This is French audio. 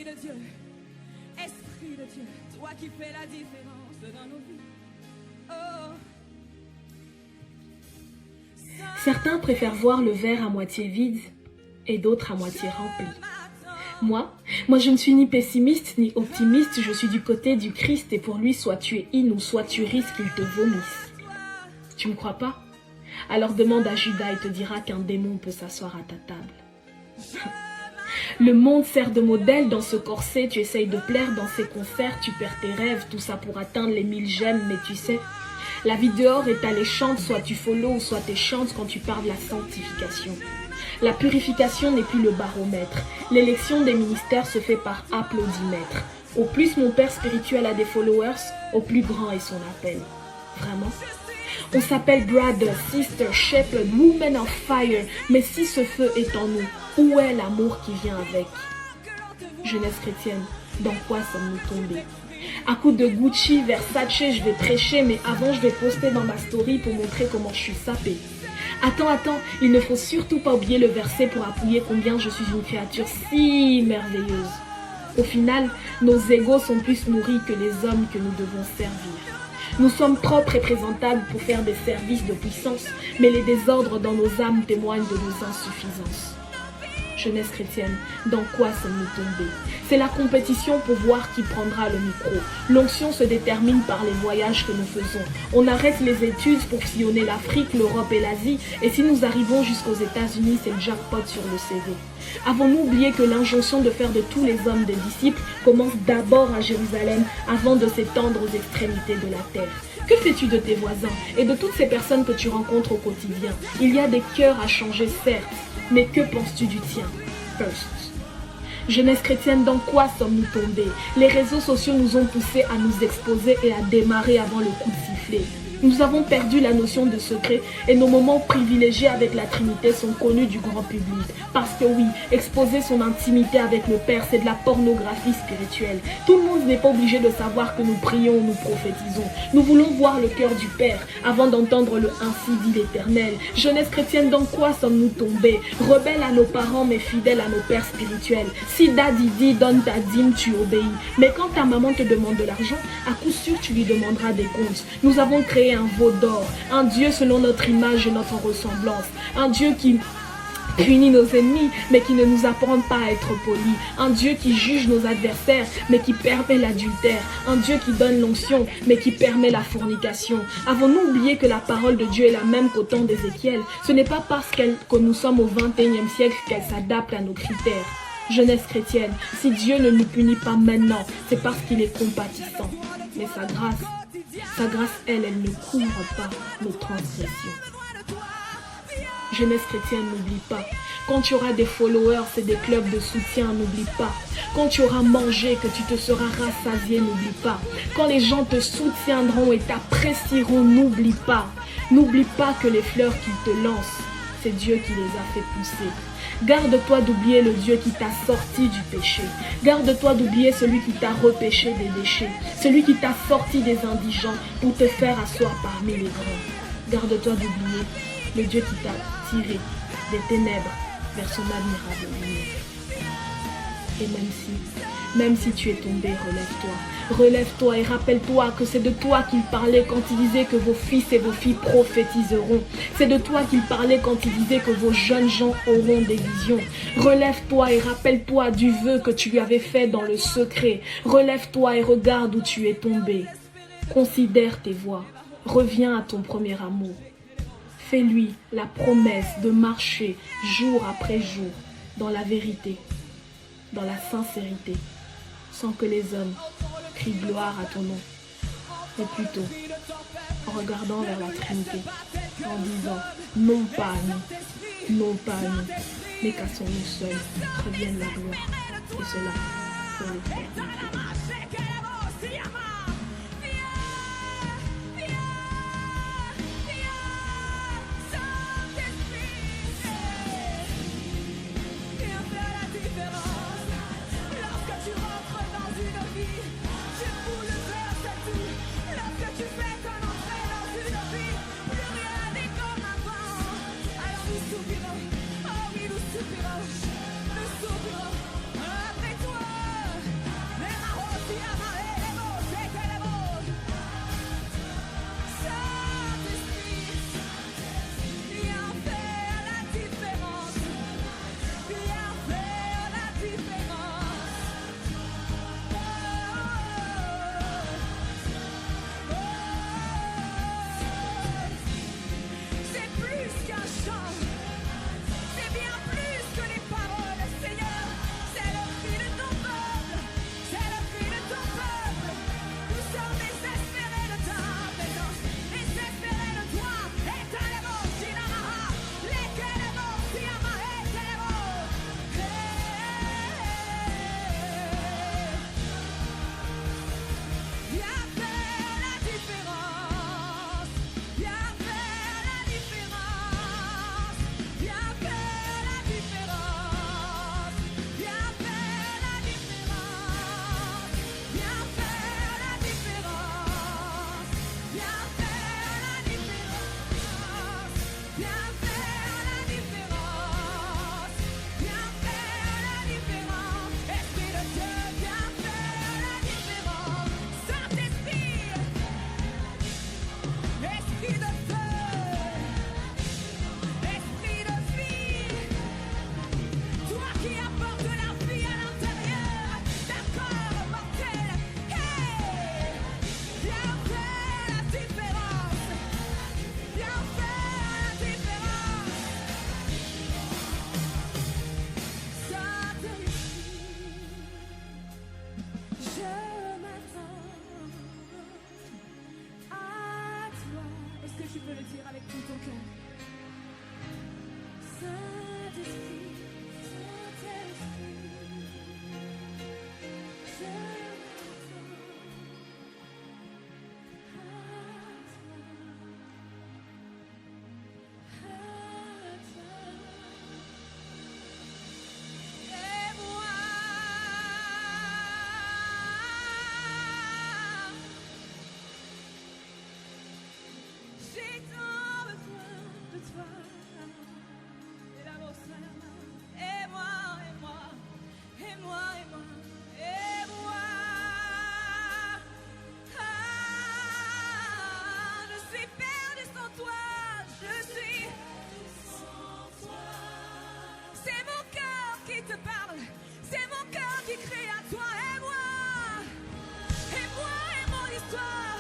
de Dieu, Esprit de Dieu, toi qui fais la différence dans nos vies. Oh. Certains préfèrent voir le verre à moitié vide et d'autres à moitié rempli. Moi, je ne suis ni pessimiste ni optimiste, je suis du côté du Christ et pour lui, soit tu es in ou soit tu risques qu'il te vomisse. Tu me crois pas? Alors demande à Judas, il te dira qu'un démon peut s'asseoir à ta table. Le monde sert de modèle dans ce corset, tu essayes de plaire dans ses concerts, tu perds tes rêves, tout ça pour atteindre les 1000 j'aime, mais tu sais, la vie dehors est alléchante, soit tu follow ou soit tu chantes quand tu parles de la sanctification. La purification n'est plus le baromètre. L'élection des ministères se fait par applaudimètre. Au plus mon père spirituel a des followers, au plus grand est son appel. Vraiment? On s'appelle brother, sister, shepherd, woman of fire. Mais si ce feu est en nous, où est l'amour qui vient avec? Jeunesse chrétienne, dans quoi sommes-nous tombés? À coup de Gucci, Versace, je vais prêcher, mais avant je vais poster dans ma story pour montrer comment je suis sapée. Attends, il ne faut surtout pas oublier le verset pour appuyer combien je suis une créature si merveilleuse. Au final, nos égos sont plus nourris que les hommes que nous devons servir. Nous sommes propres et présentables pour faire des services de puissance, mais les désordres dans nos âmes témoignent de nos insuffisances. Jeunesse chrétienne, dans quoi sommes-nous tombés? C'est la compétition pour voir qui prendra le micro. L'onction se détermine par les voyages que nous faisons. On arrête les études pour sillonner l'Afrique, l'Europe et l'Asie. Et si nous arrivons jusqu'aux États-Unis, c'est le jackpot sur le CV. Avons-nous oublié que l'injonction de faire de tous les hommes des disciples commence d'abord à Jérusalem avant de s'étendre aux extrémités de la terre? Que fais-tu de tes voisins et de toutes ces personnes que tu rencontres au quotidien? Il y a des cœurs à changer, certes, mais que penses-tu du tien? First. Jeunesse chrétienne, dans quoi sommes-nous tombés? Les réseaux sociaux nous ont poussés à nous exposer et à démarrer avant le coup de sifflet. Nous avons perdu la notion de secret et nos moments privilégiés avec la Trinité sont connus du grand public. Parce que oui, exposer son intimité avec le Père, c'est de la pornographie spirituelle. Tout le monde n'est pas obligé de savoir que nous prions ou nous prophétisons. Nous voulons voir le cœur du Père avant d'entendre le ainsi dit l'Éternel. Jeunesse chrétienne, dans quoi sommes-nous tombés? Rebelles à nos parents mais fidèles à nos pères spirituels. Si Daddy dit donne ta dîme, tu obéis. Mais quand ta maman te demande de l'argent, à coup sûr tu lui demanderas des comptes. Nous avons créé un veau d'or, un Dieu selon notre image et notre ressemblance, un Dieu qui punit nos ennemis, mais qui ne nous apprend pas à être polis, un Dieu qui juge nos adversaires, mais qui permet l'adultère, un Dieu qui donne l'onction, mais qui permet la fornication. Avons-nous oublié que la parole de Dieu est la même qu'au temps d'Ézéchiel? Ce n'est pas parce que nous sommes au XXIe siècle qu'elle s'adapte à nos critères. Jeunesse chrétienne, si Dieu ne nous punit pas maintenant, c'est parce qu'il est compatissant. Mais sa grâce, elle ne couvre pas nos transgressions. Jeunesse chrétienne, n'oublie pas. Quand tu auras des followers et des clubs de soutien, n'oublie pas. Quand tu auras mangé, que tu te seras rassasié, n'oublie pas. Quand les gens te soutiendront et t'apprécieront, n'oublie pas. N'oublie pas que les fleurs qu'ils te lancent, c'est Dieu qui les a fait pousser. Garde-toi d'oublier le Dieu qui t'a sorti du péché. Garde-toi d'oublier celui qui t'a repêché des déchets. Celui qui t'a sorti des indigents pour te faire asseoir parmi les grands. Garde-toi d'oublier le Dieu qui t'a tiré des ténèbres vers son admirable lumière. Et même si tu es tombé, relève-toi. Relève-toi et rappelle-toi que c'est de toi qu'il parlait quand il disait que vos fils et vos filles prophétiseront. C'est de toi qu'il parlait quand il disait que vos jeunes gens auront des visions. Relève-toi et rappelle-toi du vœu que tu lui avais fait dans le secret. Relève-toi et regarde où tu es tombé. Considère tes voies. Reviens à ton premier amour. Fais-lui la promesse de marcher jour après jour dans la vérité, dans la sincérité, sans que les hommes crient gloire à ton nom, mais plutôt en regardant vers la Trinité, en disant non pas à nous, mais qu'à son nom seul revienne la gloire, et cela pour l'éternité. toi.